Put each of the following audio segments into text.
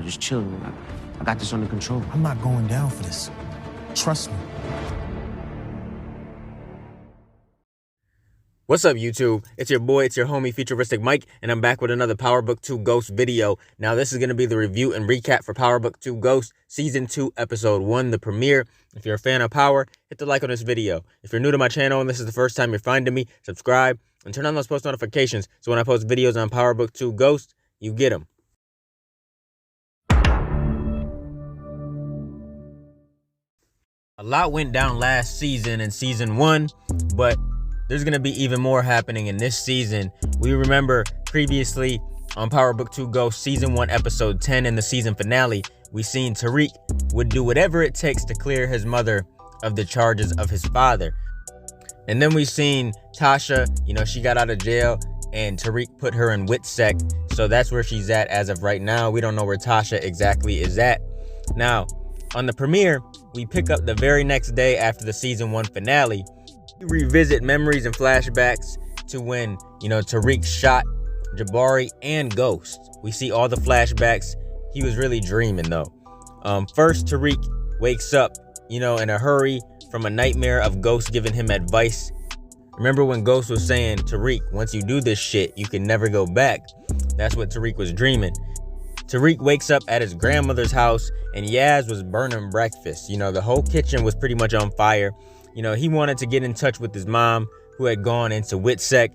Just chill. I got this under control. I'm not going down for this. Trust me. What's up, YouTube? It's your boy, it's your homie, FuturisticMike, and I'm back with another Power Book 2 Ghost video. Now, this is going to be the review and recap for Power Book 2 Ghost, Season 2, Episode 1, the premiere. If you're a fan of Power, hit the like on this video. If you're new to my channel and this is the first time you're finding me, subscribe and turn on those post notifications so when I post videos on Power Book 2 Ghost, you get them. A lot went down last season in Season 1, but there's going to be even more happening in this season. We remember previously on Power Book 2 Ghost Season 1 Episode 10 in the season finale, we seen Tariq would do whatever it takes to clear his mother of the charges of his father. And then we seen Tasha, she got out of jail and Tariq put her in WITSEC. So that's where she's at as of right now. We don't know where Tasha exactly is at. Now, on the premiere, we pick up the very next day after the Season 1 finale. We revisit memories and flashbacks to when, Tariq shot Jabari and Ghost. We see all the flashbacks. He was really dreaming though. First, Tariq wakes up, in a hurry from a nightmare of Ghost giving him advice. Remember when Ghost was saying, Tariq, once you do this shit, you can never go back. That's what Tariq was dreaming. Tariq wakes up at his grandmother's house and Yaz was burning breakfast. The whole kitchen was pretty much on fire. He wanted to get in touch with his mom who had gone into WITSEC.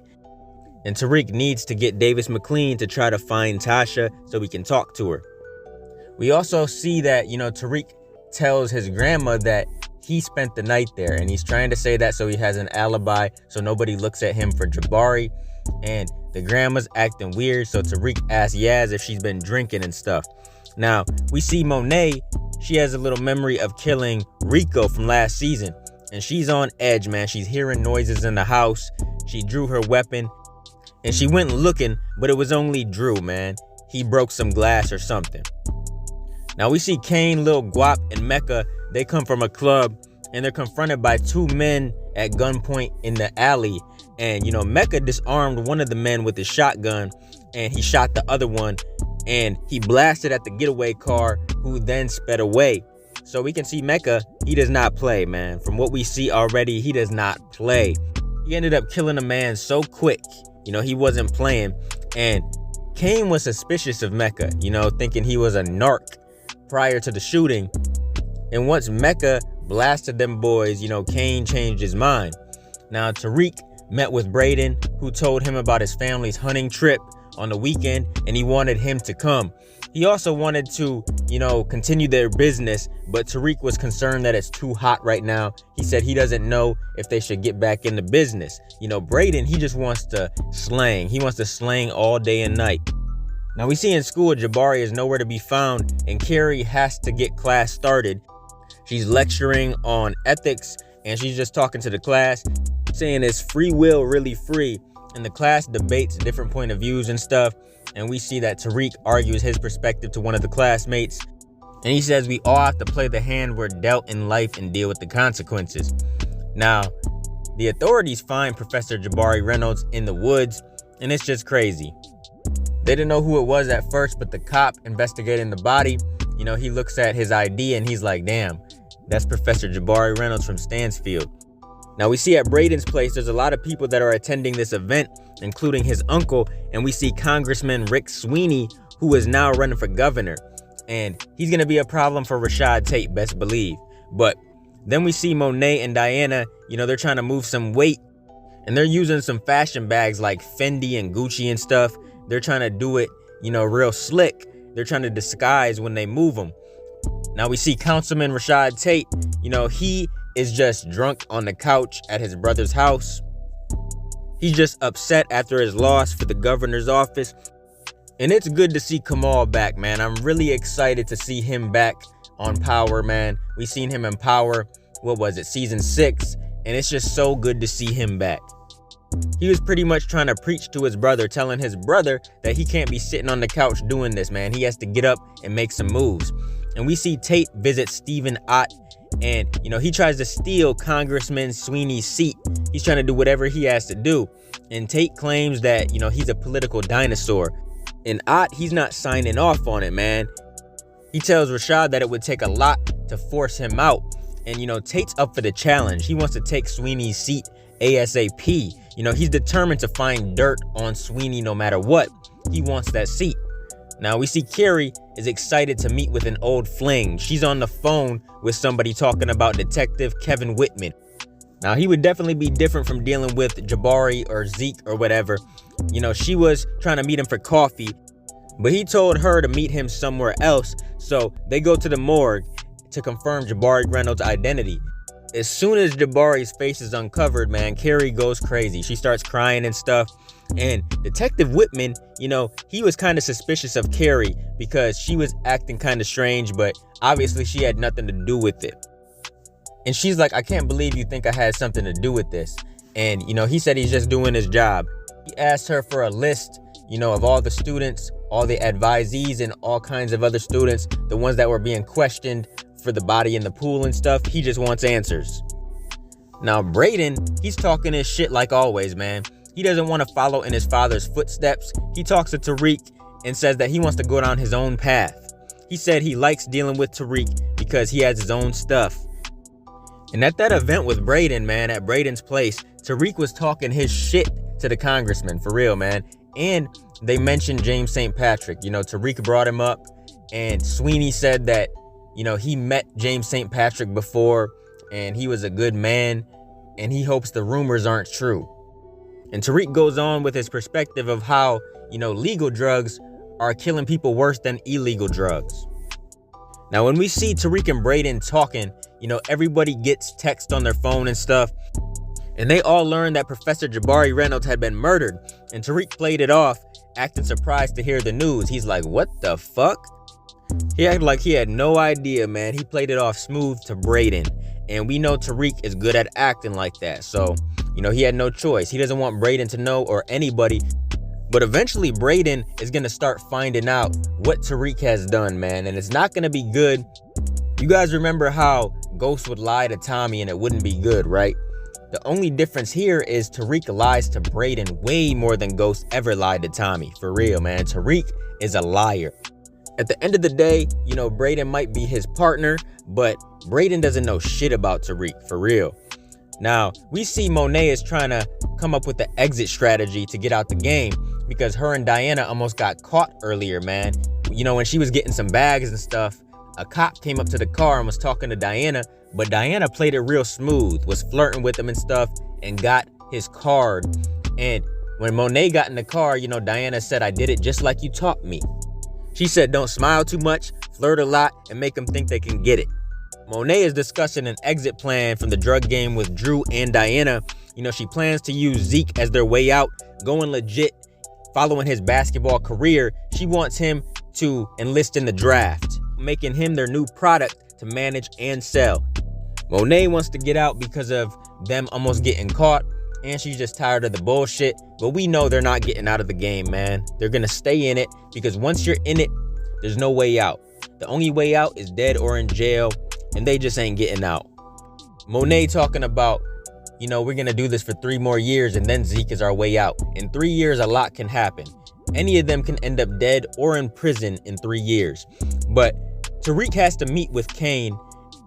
And Tariq needs to get Davis McLean to try to find Tasha so we can talk to her. We also see that, Tariq tells his grandma that he spent the night there. And he's trying to say that so he has an alibi so nobody looks at him for Jabari. And the grandma's acting weird, so Tariq asks Yaz if she's been drinking and stuff. Now, we see Monet. She has a little memory of killing Rico from last season. And she's on edge, man. She's hearing noises in the house. She drew her weapon. And she went looking, but it was only Drew, man. He broke some glass or something. Now, we see Kane, Lil Guap, and Mecca. They come from a club. And they're confronted by two men at gunpoint in the alley. And, Mecca disarmed one of the men with his shotgun. And he shot the other one. And he blasted at the getaway car, who then sped away. So we can see Mecca, he does not play, man. From what we see already, he does not play. He ended up killing a man so quick. He wasn't playing. And Kane was suspicious of Mecca, thinking he was a narc prior to the shooting. And once Mecca blasted them boys, Kane changed his mind. Now, Tariq met with Braden, who told him about his family's hunting trip on the weekend, and he wanted him to come. He also wanted to, continue their business, but Tariq was concerned that it's too hot right now. He said he doesn't know if they should get back into business. Braden, he just wants to slang. He wants to slang all day and night. Now, we see in school Jabari is nowhere to be found, and Carrie has to get class started. She's lecturing on ethics, and she's just talking to the class, saying is free will really free? And the class debates different point of views and stuff. And we see that Tariq argues his perspective to one of the classmates. And he says we all have to play the hand we're dealt in life and deal with the consequences. Now, the authorities find Professor Jabari Reynolds in the woods, and it's just crazy. They didn't know who it was at first, but the cop investigating the body, he looks at his ID and he's like, damn, that's Professor Jabari Reynolds from Stansfield. Now, we see at Braden's place, there's a lot of people that are attending this event, including his uncle, and we see Congressman Rick Sweeney, who is now running for governor. And he's going to be a problem for Rashad Tate, best believe. But then we see Monet and Diana, they're trying to move some weight, and they're using some fashion bags like Fendi and Gucci and stuff. They're trying to do it, real slick. They're trying to disguise when they move them. Now, we see Councilman Rashad Tate, he is just drunk on the couch at his brother's house. He's just upset after his loss for the governor's office. And it's good to see Kamal back, man. I'm really excited to see him back on Power, man. We seen him in Power, Season 6? And it's just so good to see him back. He was pretty much trying to preach to his brother, telling his brother that he can't be sitting on the couch doing this, man. He has to get up and make some moves. And we see Tate visit Stephen Ott, and, he tries to steal Congressman Sweeney's seat. He's trying to do whatever he has to do. And Tate claims that, he's a political dinosaur. And Ott, he's not signing off on it, man. He tells Rashad that it would take a lot to force him out. And, Tate's up for the challenge. He wants to take Sweeney's seat ASAP. He's determined to find dirt on Sweeney no matter what. He wants that seat. Now we see Carrie is excited to meet with an old fling. She's on the phone with somebody talking about Detective Kevin Whitman. Now he would definitely be different from dealing with Jabari or Zeke or whatever. She was trying to meet him for coffee, but he told her to meet him somewhere else. So they go to the morgue to confirm Jabari Reynolds' identity. As soon as Jabari's face is uncovered, man, Carrie goes crazy. She starts crying and stuff. And Detective Whitman, he was kind of suspicious of Carrie because she was acting kind of strange, but obviously she had nothing to do with it. And she's like, I can't believe you think I had something to do with this. And, he said he's just doing his job. He asked her for a list, of all the students, all the advisees, and all kinds of other students, the ones that were being questioned for the body in the pool and stuff. He just wants answers. Now, Braden, he's talking his shit like always, man. He doesn't want to follow in his father's footsteps. He talks to Tariq and says that he wants to go down his own path. He said he likes dealing with Tariq because he has his own stuff. And at that event with Braden, man, at Braden's place, Tariq was talking his shit to the congressman, for real, man. And they mentioned James St. Patrick. Tariq brought him up, and Sweeney said that, he met James St. Patrick before, and he was a good man, and he hopes the rumors aren't true. And Tariq goes on with his perspective of how, legal drugs are killing people worse than illegal drugs. Now, when we see Tariq and Braden talking, everybody gets text on their phone and stuff. And they all learned that Professor Jabari Reynolds had been murdered. And Tariq played it off, acting surprised to hear the news. He's like, what the fuck? He acted like he had no idea, man. He played it off smooth to Braden. And we know Tariq is good at acting like that. So, he had no choice. He doesn't want Braden to know, or anybody. But eventually Braden is going to start finding out what Tariq has done, man. And it's not going to be good. You guys remember how Ghost would lie to Tommy and it wouldn't be good, right? The only difference here is Tariq lies to Braden way more than Ghost ever lied to Tommy. For real, man. Tariq is a liar. At the end of the day, Braden might be his partner, but Braden doesn't know shit about Tariq, for real. Now, we see Monet is trying to come up with the exit strategy to get out the game because her and Diana almost got caught earlier, man. When she was getting some bags and stuff, a cop came up to the car and was talking to Diana, but Diana played it real smooth, was flirting with him and stuff, and got his card. And when Monet got in the car, Diana said, I did it just like you taught me. She said, don't smile too much, flirt a lot, and make them think they can get it. Monet is discussing an exit plan from the drug game with Drew and Diana. She plans to use Zeke as their way out, going legit, following his basketball career. She wants him to enlist in the draft, making him their new product to manage and sell. Monet wants to get out because of them almost getting caught, and she's just tired of the bullshit. But we know they're not getting out of the game, man. They're gonna stay in it because once you're in it, there's no way out. The only way out is dead or in jail, and they just ain't getting out. Monet talking about, we're gonna do this for 3 more years and then Zeke is our way out. In 3 years, a lot can happen. Any of them can end up dead or in prison in 3 years. But Tariq has to meet with Kane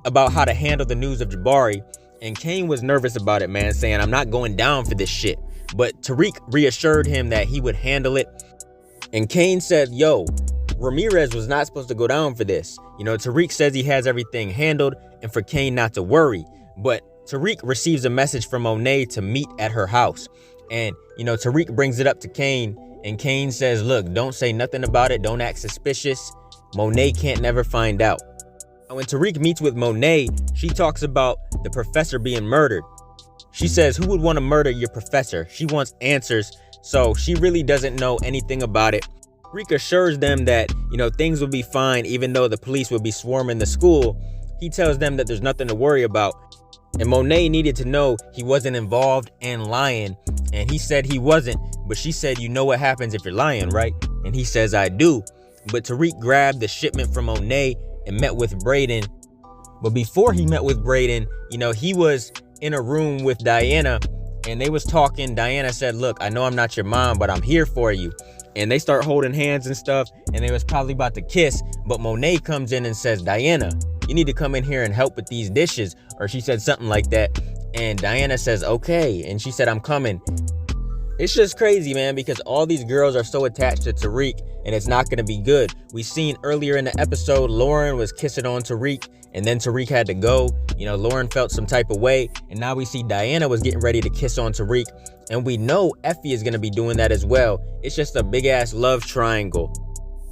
about how to handle the news of Jabari, and Kane was nervous about it, man, saying, I'm not going down for this shit. But Tariq reassured him that he would handle it. And Kane said, yo, Ramirez was not supposed to go down for this. Tariq says he has everything handled and for Kane not to worry. But Tariq receives a message from Monet to meet at her house. And, Tariq brings it up to Kane, and Kane says, look, don't say nothing about it. Don't act suspicious. Monet can't never find out. When Tariq meets with Monet, she talks about the professor being murdered. She says, who would want to murder your professor? She wants answers, so she really doesn't know anything about it. Tariq assures them that, things will be fine even though the police will be swarming the school. He tells them that there's nothing to worry about. And Monet needed to know he wasn't involved and lying. And he said he wasn't, but she said, you know what happens if you're lying, right? And he says, I do. But Tariq grabbed the shipment from Monet and met with Braden. But before he met with Braden, he was in a room with Diana and they was talking. Diana said, look, I know I'm not your mom, but I'm here for you. and they start holding hands and stuff, and they was probably about to kiss, but Monet comes in and says, Diana, you need to come in here and help with these dishes, or she said something like that, and Diana says, okay, and she said, I'm coming. It's just crazy, man, because all these girls are so attached to Tariq, and it's not going to be good. We seen earlier in the episode, Lauren was kissing on Tariq, and then Tariq had to go. You know, Lauren felt some type of way, and now we see Diana was getting ready to kiss on Tariq, and we know Effie is going to be doing that as well. It's just a big-ass love triangle.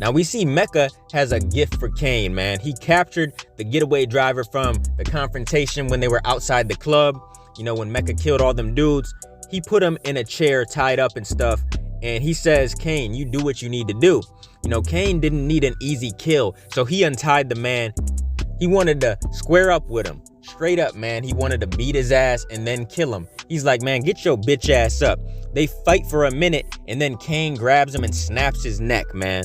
Now we see Mecca has a gift for Kane, man. He captured the getaway driver from the confrontation when they were outside the club. You know, when Mecca killed all them dudes. He put him in a chair tied up and stuff, and he says, Kane, you do what you need to do. You know, Kane didn't need an easy kill, so he untied the man. He wanted to square up with him. Straight up, man. He wanted to beat his ass and then kill him. He's like, man, get your bitch ass up. They fight for a minute, and then Kane grabs him and snaps his neck, man.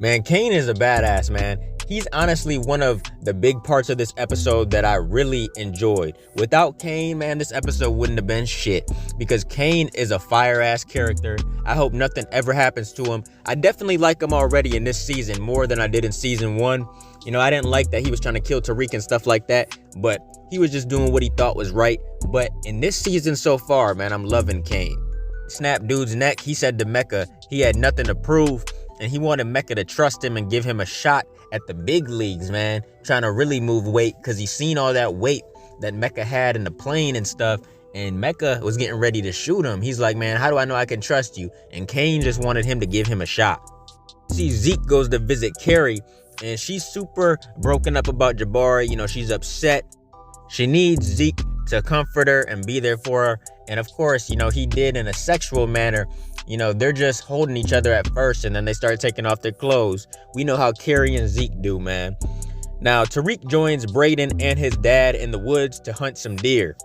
Man, Kane is a badass, man. He's honestly one of the big parts of this episode that I really enjoyed. Without Kane, man, this episode wouldn't have been shit, because Kane is a fire-ass character. I hope nothing ever happens to him. I definitely like him already in this season more than I did in season 1. You know, I didn't like that he was trying to kill Tariq and stuff like that, but he was just doing what he thought was right. But in this season so far, man, I'm loving Kane. Snap dude's neck, he said to Mecca he had nothing to prove, and he wanted Mecca to trust him and give him a shot at the big leagues, man, trying to really move weight, because he's seen all that weight that Mecca had in the plane and stuff, and Mecca was getting ready to shoot him. He's like, man, how do I know I can trust you? And Kane just wanted him to give him a shot. See, Zeke goes to visit Carrie, and she's super broken up about Jabari. You know, she's upset. She needs Zeke to comfort her and be there for her, and of course, you know, he did in a sexual manner. You know, they're just holding each other at first, and then they start taking off their clothes. We know how Carrie and Zeke do, man. Now, Tariq joins Brayden and his dad in the woods to hunt some deer.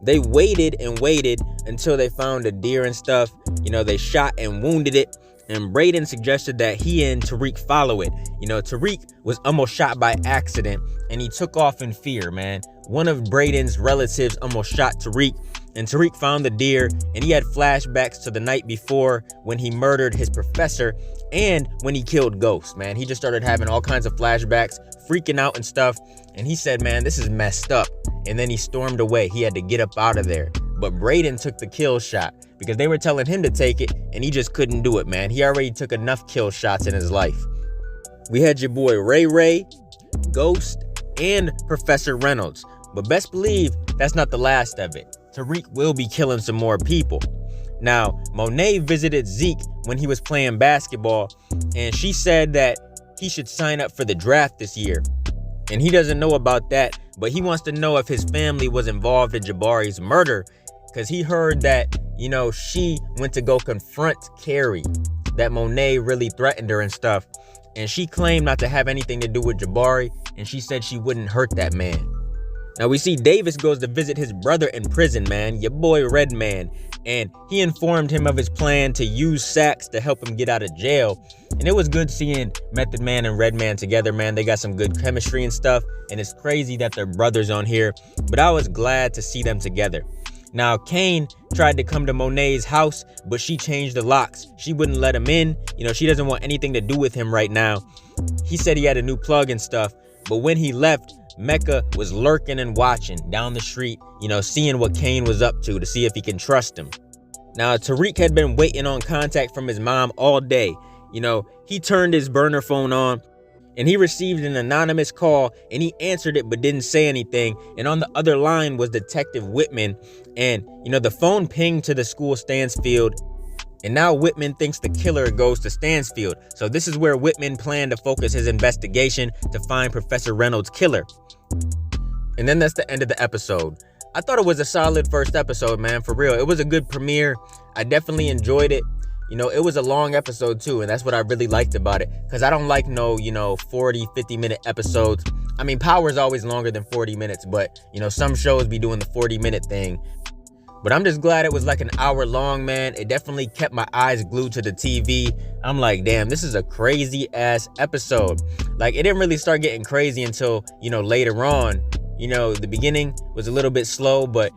They waited and waited until they found a deer and stuff. You know, they shot and wounded it, and Brayden suggested that he and Tariq follow it. You know, Tariq was almost shot by accident, and he took off in fear, man. One of Brayden's relatives almost shot Tariq, and Tariq found the deer, and he had flashbacks to the night before when he murdered his professor and when he killed Ghost, man. He just started having all kinds of flashbacks, freaking out and stuff, and he said, man, this is messed up. And then he stormed away. He had to get up out of there. But Brayden took the kill shot because they were telling him to take it, and he just couldn't do it, man. He already took enough kill shots in his life. We had your boy Ray, Ghost, and Professor Reynolds. But best believe that's not the last of it. Tariq will be killing some more people. Now, Monet visited Zeke when he was playing basketball, and she said that he should sign up for the draft this year. And he doesn't know about that, but he wants to know if his family was involved in Jabari's murder, because he heard that, you know, she went to go confront Carrie, that Monet really threatened her and stuff, and she claimed not to have anything to do with Jabari, and she said she wouldn't hurt that man. Now we see Davis goes to visit his brother in prison, man, your boy Redman, and he informed him of his plan to use Sax to help him get out of jail. And it was good seeing Method Man and Redman together, man. They got some good chemistry and stuff, and it's crazy that they're brothers on here, but I was glad to see them together. Now, Kane tried to come to Monet's house, but she changed the locks. She wouldn't let him in. You know, she doesn't want anything to do with him right now. He said he had a new plug and stuff, but when he left, Mecca was lurking and watching down the street, you know, seeing what Kane was up to see if he can trust him. Now, Tariq had been waiting on contact from his mom all day. You know, he turned his burner phone on, and he received an anonymous call, and he answered it but didn't say anything. And on the other line was Detective Whitman, and, you know, the phone pinged to the school Stansfield, and now Whitman thinks the killer goes to Stansfield. So this is where Whitman planned to focus his investigation to find Professor Reynolds' killer. And then that's the end of the episode. I thought it was a solid first episode, man, for real. It was a good premiere. I definitely enjoyed it. You know, it was a long episode too, and that's what I really liked about it, because I don't like no, you know, 40, 50-minute episodes. I mean, Power's always longer than 40 minutes, but, you know, some shows be doing the 40-minute thing. But I'm just glad it was like an hour long, man. It definitely kept my eyes glued to the TV. I'm like, damn, this is a crazy ass episode. Like, it didn't really start getting crazy until, you know, later on. You know, the beginning was a little bit slow, but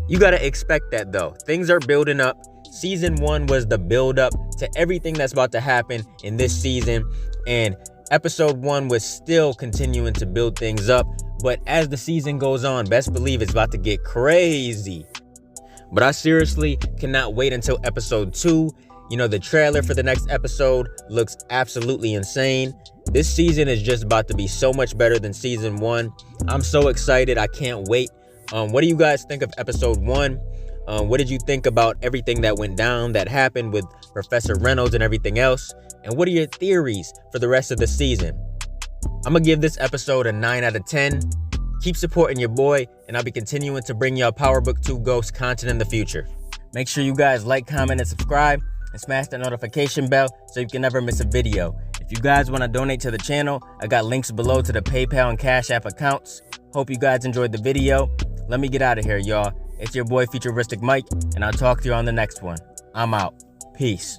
you gotta expect that though. Things are building up. Season 1 was the build up to everything that's about to happen in this season, and episode 1 was still continuing to build things up. But as the season goes on, best believe it's about to get crazy. But I seriously cannot wait until episode 2. You know, the trailer for the next episode looks absolutely insane. This season is just about to be so much better than season 1. I'm so excited. I can't wait. What do you guys think of episode 1? What did you think about everything that went down, that happened with Professor Reynolds and everything else? And what are your theories for the rest of the season? I'm going to give this episode a 9 out of 10. Keep supporting your boy, and I'll be continuing to bring y'all Power Book 2 Ghost content in the future. Make sure you guys like, comment, and subscribe, and smash the notification bell so you can never miss a video. If you guys want to donate to the channel, I got links below to the PayPal and Cash App accounts. Hope you guys enjoyed the video. Let me get out of here, y'all. It's your boy FuturisticMike, and I'll talk to you on the next one. I'm out. Peace.